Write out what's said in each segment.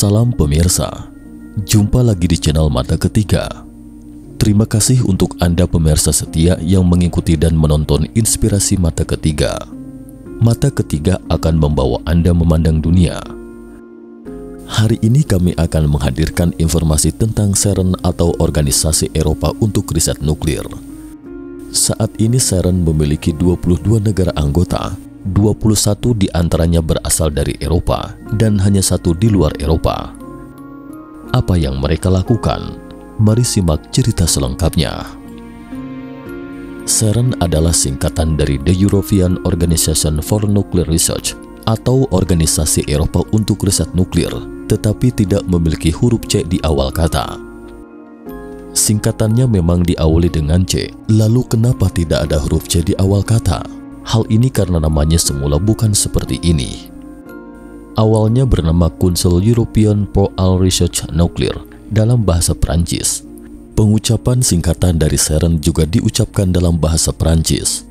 Salam pemirsa, jumpa lagi di channel Mata Ketiga. Terima kasih untuk Anda pemirsa setia yang mengikuti dan menonton inspirasi Mata Ketiga. Mata Ketiga akan membawa Anda memandang dunia. Hari ini kami akan menghadirkan informasi tentang CERN atau Organisasi Eropa untuk Riset Nuklir. Saat ini CERN memiliki 22 negara anggota. 21 diantaranya berasal dari Eropa dan hanya 1 di luar Eropa. Apa yang mereka lakukan? Mari simak cerita selengkapnya. CERN adalah singkatan dari The European Organization for Nuclear Research atau Organisasi Eropa untuk Riset Nuklir, tetapi tidak memiliki huruf C di awal kata. Singkatannya memang diawali dengan C, lalu kenapa tidak ada huruf C di awal kata? Hal ini karena namanya semula bukan seperti ini. Awalnya bernama Council European pour la Recherche Nucléaire dalam bahasa Prancis. Pengucapan singkatan dari CERN juga diucapkan dalam bahasa Prancis.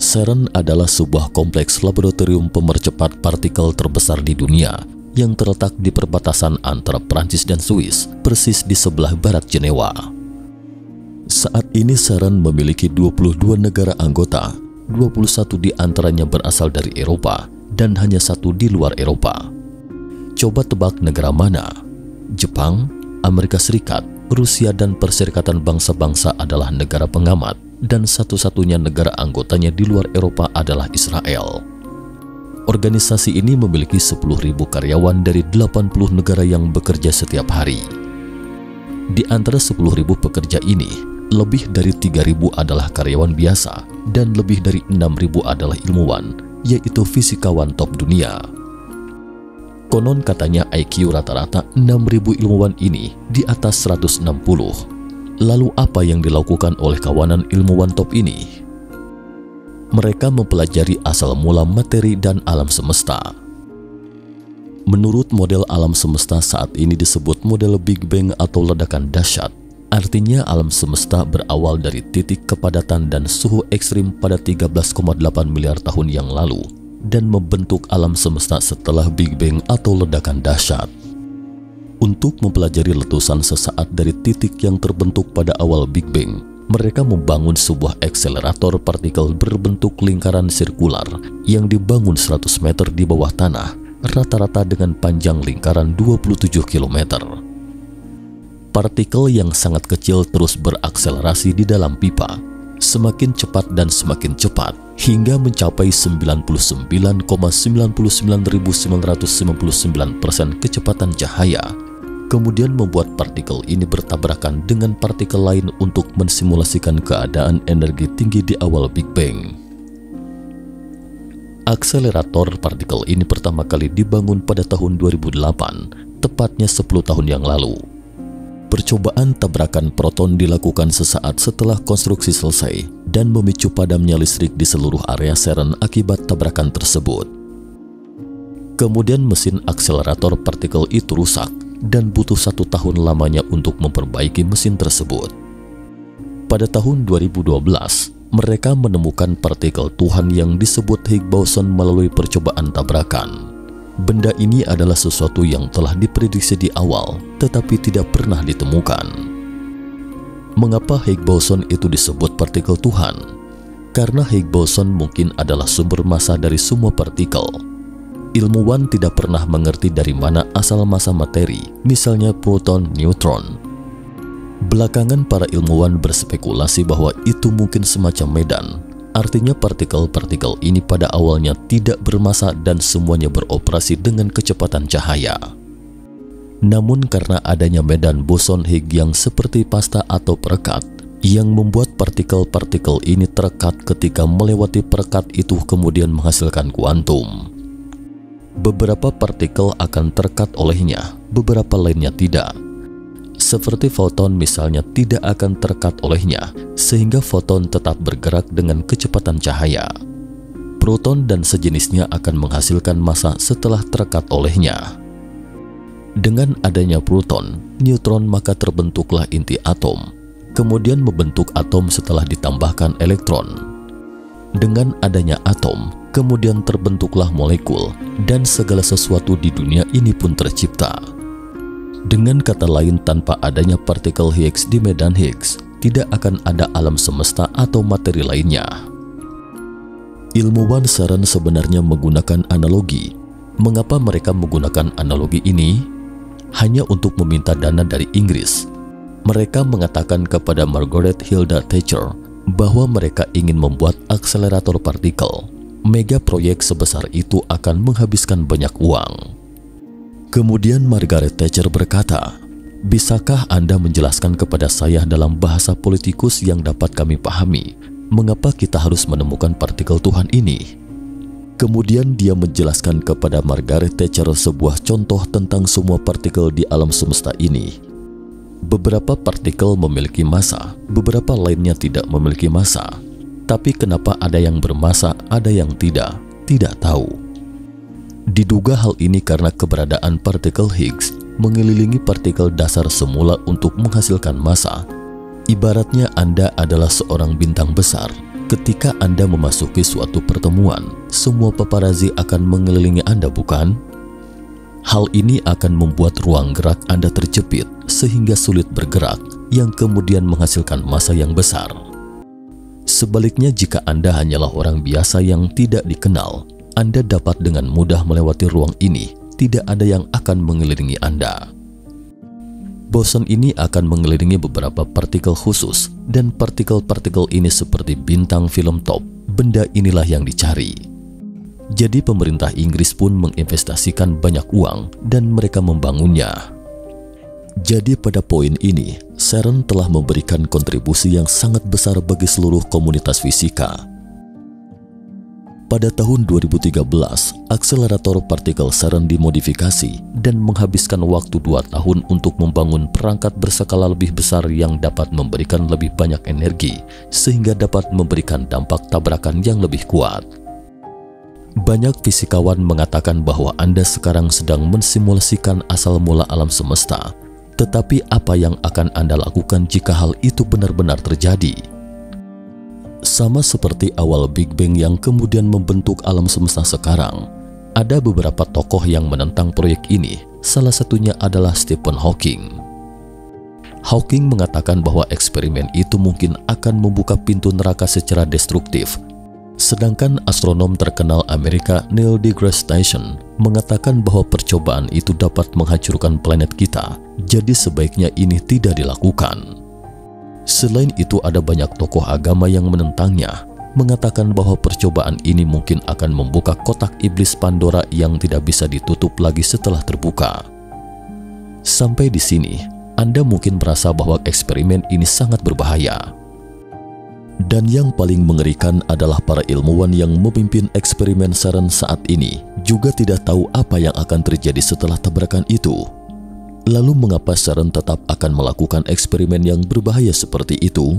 CERN adalah sebuah kompleks laboratorium pemercepat partikel terbesar di dunia yang terletak di perbatasan antara Prancis dan Swiss, persis di sebelah barat Jenewa. Saat ini CERN memiliki 22 negara anggota. 21 di antaranya berasal dari Eropa dan hanya 1 di luar Eropa. Coba tebak negara mana? Jepang, Amerika Serikat, Rusia dan Perserikatan Bangsa-Bangsa adalah negara pengamat dan satu-satunya negara anggotanya di luar Eropa adalah Israel. Organisasi ini memiliki 10.000 karyawan dari 80 negara yang bekerja setiap hari. Di antara 10.000 pekerja ini, lebih dari 3.000 adalah karyawan biasa dan lebih dari 6.000 adalah ilmuwan, yaitu fisikawan top dunia. Konon katanya IQ rata-rata 6.000 ilmuwan ini di atas 160. Lalu apa yang dilakukan oleh kawanan ilmuwan top ini? Mereka mempelajari asal mula materi dan alam semesta. Menurut model alam semesta saat ini disebut model Big Bang atau ledakan dahsyat. Artinya alam semesta berawal dari titik kepadatan dan suhu ekstrim pada 13,8 miliar tahun yang lalu dan membentuk alam semesta setelah Big Bang atau ledakan dahsyat. Untuk mempelajari letusan sesaat dari titik yang terbentuk pada awal Big Bang, mereka membangun sebuah akselerator partikel berbentuk lingkaran sirkular yang dibangun 100 meter di bawah tanah, rata-rata dengan panjang lingkaran 27 km. Partikel yang sangat kecil terus berakselerasi di dalam pipa, semakin cepat dan semakin cepat, hingga mencapai 99,99.999% kecepatan cahaya. Kemudian membuat partikel ini bertabrakan dengan partikel lain untuk mensimulasikan keadaan energi tinggi di awal Big Bang. Akselerator partikel ini pertama kali dibangun pada tahun 2008, tepatnya 10 tahun yang lalu. Percobaan tabrakan proton dilakukan sesaat setelah konstruksi selesai dan memicu padamnya listrik di seluruh area CERN akibat tabrakan tersebut. Kemudian mesin akselerator partikel itu rusak dan butuh 1 tahun lamanya untuk memperbaiki mesin tersebut. Pada tahun 2012, mereka menemukan partikel Tuhan yang disebut Higgs boson melalui percobaan tabrakan. Benda ini adalah sesuatu yang telah diprediksi di awal, tetapi tidak pernah ditemukan. Mengapa Higgs boson itu disebut partikel Tuhan? Karena Higgs boson mungkin adalah sumber massa dari semua partikel. Ilmuwan tidak pernah mengerti dari mana asal massa materi, misalnya proton, neutron. Belakangan para ilmuwan berspekulasi bahwa itu mungkin semacam medan. Artinya partikel-partikel ini pada awalnya tidak bermassa dan semuanya beroperasi dengan kecepatan cahaya. Namun karena adanya medan boson Higgs yang seperti pasta atau perekat, yang membuat partikel-partikel ini terekat ketika melewati perekat itu kemudian menghasilkan kuantum. Beberapa partikel akan terekat olehnya, beberapa lainnya tidak. Seperti foton misalnya tidak akan terekat olehnya, sehingga foton tetap bergerak dengan kecepatan cahaya. Proton dan sejenisnya akan menghasilkan massa setelah terekat olehnya. Dengan adanya proton, neutron maka terbentuklah inti atom, kemudian membentuk atom setelah ditambahkan elektron. Dengan adanya atom, kemudian terbentuklah molekul, dan segala sesuatu di dunia ini pun tercipta. Dengan kata lain, tanpa adanya partikel Higgs di medan Higgs, tidak akan ada alam semesta atau materi lainnya. Ilmuwan CERN sebenarnya menggunakan analogi. Mengapa mereka menggunakan analogi ini? Hanya untuk meminta dana dari Inggris. Mereka mengatakan kepada Margaret Hilda Thatcher bahwa mereka ingin membuat akselerator partikel. Mega proyek sebesar itu akan menghabiskan banyak uang. Kemudian Margaret Thatcher berkata, "Bisakah Anda menjelaskan kepada saya dalam bahasa politikus yang dapat kami pahami, mengapa kita harus menemukan partikel Tuhan ini?" Kemudian dia menjelaskan kepada Margaret Thatcher sebuah contoh tentang semua partikel di alam semesta ini. Beberapa partikel memiliki massa, beberapa lainnya tidak memiliki massa. Tapi kenapa ada yang bermassa, ada yang tidak? Tidak tahu. Diduga hal ini karena keberadaan partikel Higgs mengelilingi partikel dasar semula untuk menghasilkan massa. Ibaratnya Anda adalah seorang bintang besar. Ketika Anda memasuki suatu pertemuan, semua paparazi akan mengelilingi Anda, bukan? Hal ini akan membuat ruang gerak Anda terjepit sehingga sulit bergerak, yang kemudian menghasilkan massa yang besar. Sebaliknya, jika Anda hanyalah orang biasa yang tidak dikenal, Anda dapat dengan mudah melewati ruang ini. Tidak ada yang akan mengelilingi Anda. Boson ini akan mengelilingi beberapa partikel khusus, dan partikel-partikel ini seperti bintang film top. Benda inilah yang dicari. Jadi pemerintah Inggris pun menginvestasikan banyak uang dan mereka membangunnya. Jadi pada poin ini, CERN telah memberikan kontribusi yang sangat besar bagi seluruh komunitas fisika. Pada tahun 2013, akselerator partikel CERN dimodifikasi dan menghabiskan waktu 2 tahun untuk membangun perangkat berskala lebih besar yang dapat memberikan lebih banyak energi sehingga dapat memberikan dampak tabrakan yang lebih kuat. Banyak fisikawan mengatakan bahwa Anda sekarang sedang mensimulasikan asal mula alam semesta. Tetapi apa yang akan Anda lakukan jika hal itu benar-benar terjadi? Sama seperti awal Big Bang yang kemudian membentuk alam semesta sekarang, ada beberapa tokoh yang menentang proyek ini. Salah satunya adalah Stephen Hawking. Hawking mengatakan bahwa eksperimen itu mungkin akan membuka pintu neraka secara destruktif. Sedangkan astronom terkenal Amerika Neil deGrasse Tyson mengatakan bahwa percobaan itu dapat menghancurkan planet kita, jadi sebaiknya ini tidak dilakukan. Selain itu, ada banyak tokoh agama yang menentangnya, mengatakan bahwa percobaan ini mungkin akan membuka kotak iblis Pandora yang tidak bisa ditutup lagi setelah terbuka. Sampai di sini, Anda mungkin merasa bahwa eksperimen ini sangat berbahaya. Dan yang paling mengerikan adalah para ilmuwan yang memimpin eksperimen CERN saat ini juga tidak tahu apa yang akan terjadi setelah tabrakan itu. Lalu mengapa CERN tetap akan melakukan eksperimen yang berbahaya seperti itu?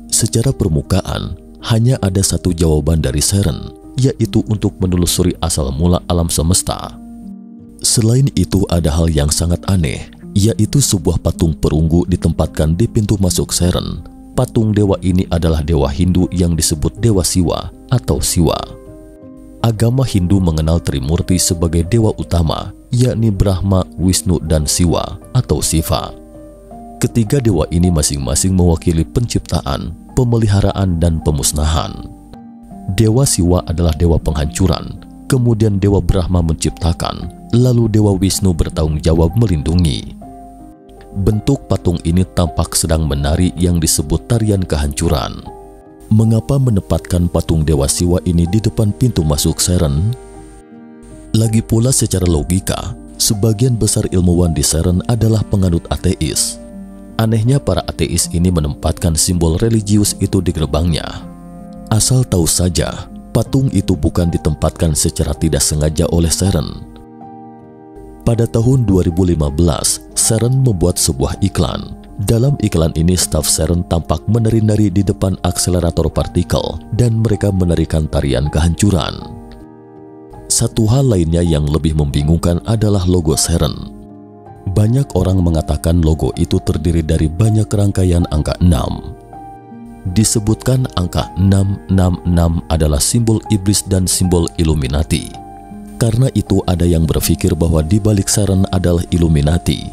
Secara permukaan, hanya ada satu jawaban dari CERN, yaitu untuk menelusuri asal mula alam semesta. Selain itu, ada hal yang sangat aneh, yaitu sebuah patung perunggu ditempatkan di pintu masuk CERN. Patung dewa ini adalah dewa Hindu yang disebut Dewa Siwa atau Siwa. Agama Hindu mengenal Trimurti sebagai dewa utama, yakni Brahma, Wisnu, dan Siwa atau Siva. Ketiga dewa ini masing-masing mewakili penciptaan, pemeliharaan, dan pemusnahan. Dewa Siwa adalah dewa penghancuran, kemudian Dewa Brahma menciptakan, lalu Dewa Wisnu bertanggung jawab melindungi. Bentuk patung ini tampak sedang menari yang disebut tarian kehancuran. Mengapa menempatkan patung Dewa Siwa ini di depan pintu masuk CERN? Lagi pula secara logika, sebagian besar ilmuwan di CERN adalah penganut ateis. Anehnya para ateis ini menempatkan simbol religius itu di gerbangnya. Asal tahu saja, patung itu bukan ditempatkan secara tidak sengaja oleh CERN. Pada tahun 2015, CERN membuat sebuah iklan. Dalam iklan ini, staf CERN tampak menari-nari di depan akselerator partikel dan mereka menarikan tarian kehancuran. Satu hal lainnya yang lebih membingungkan adalah logo CERN. Banyak orang mengatakan logo itu terdiri dari banyak rangkaian angka 6. Disebutkan angka 666 adalah simbol iblis dan simbol Illuminati. Karena itu ada yang berpikir bahwa di balik Saren adalah Illuminati.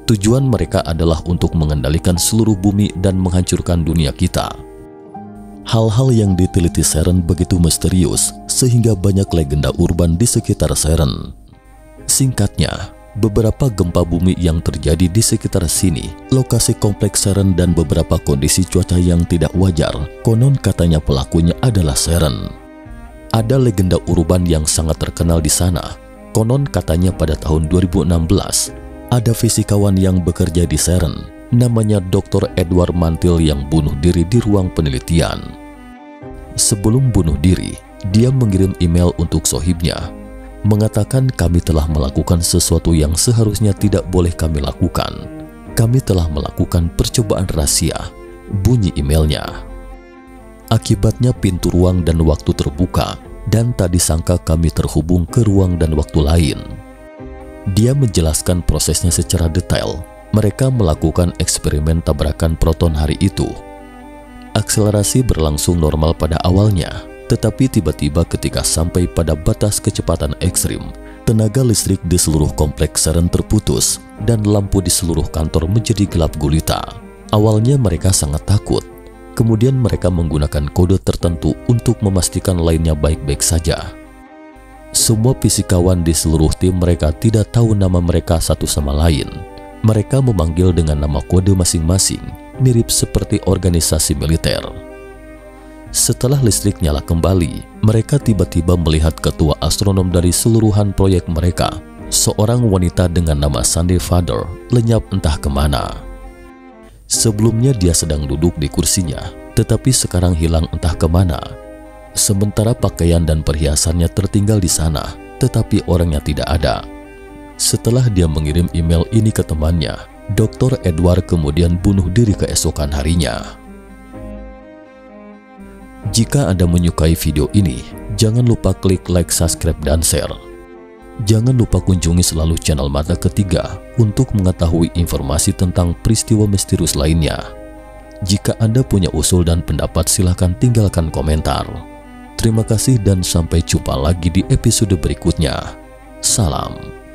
Tujuan mereka adalah untuk mengendalikan seluruh bumi dan menghancurkan dunia kita. Hal-hal yang diteliti Saren begitu misterius sehingga banyak legenda urban di sekitar Saren. Singkatnya, beberapa gempa bumi yang terjadi di sekitar sini, lokasi kompleks Saren dan beberapa kondisi cuaca yang tidak wajar, konon katanya pelakunya adalah Saren. Ada legenda urban yang sangat terkenal di sana. Konon katanya pada tahun 2016, ada fisikawan yang bekerja di Saren, namanya Dr. Edward Mantil yang bunuh diri di ruang penelitian. Sebelum bunuh diri, dia mengirim email untuk sohibnya, mengatakan kami telah melakukan sesuatu yang seharusnya tidak boleh kami lakukan. Kami telah melakukan percobaan rahasia, bunyi emailnya. Akibatnya pintu ruang dan waktu terbuka dan tak disangka kami terhubung ke ruang dan waktu lain. Dia menjelaskan prosesnya secara detail. Mereka melakukan eksperimen tabrakan proton hari itu. Akselerasi berlangsung normal pada awalnya, tetapi tiba-tiba ketika sampai pada batas kecepatan ekstrim, tenaga listrik di seluruh kompleks Saren terputus dan lampu di seluruh kantor menjadi gelap gulita. Awalnya mereka sangat takut. Kemudian mereka menggunakan kode tertentu untuk memastikan lainnya baik-baik saja. Semua fisikawan di seluruh tim mereka tidak tahu nama mereka satu sama lain. Mereka memanggil dengan nama kode masing-masing, mirip seperti organisasi militer. Setelah listrik nyala kembali, mereka tiba-tiba melihat ketua astronom dari seluruhan proyek mereka, seorang wanita dengan nama Sunday Father, lenyap entah kemana. Sebelumnya dia sedang duduk di kursinya, tetapi sekarang hilang entah kemana. Sementara pakaian dan perhiasannya tertinggal di sana, tetapi orangnya tidak ada. Setelah dia mengirim email ini ke temannya, Dr. Edward kemudian bunuh diri keesokan harinya. Jika Anda menyukai video ini, jangan lupa klik like, subscribe, dan share. Jangan lupa kunjungi selalu channel Mata Ketiga untuk mengetahui informasi tentang peristiwa misterius lainnya. Jika Anda punya usul dan pendapat, silakan tinggalkan komentar. Terima kasih dan sampai jumpa lagi di episode berikutnya. Salam.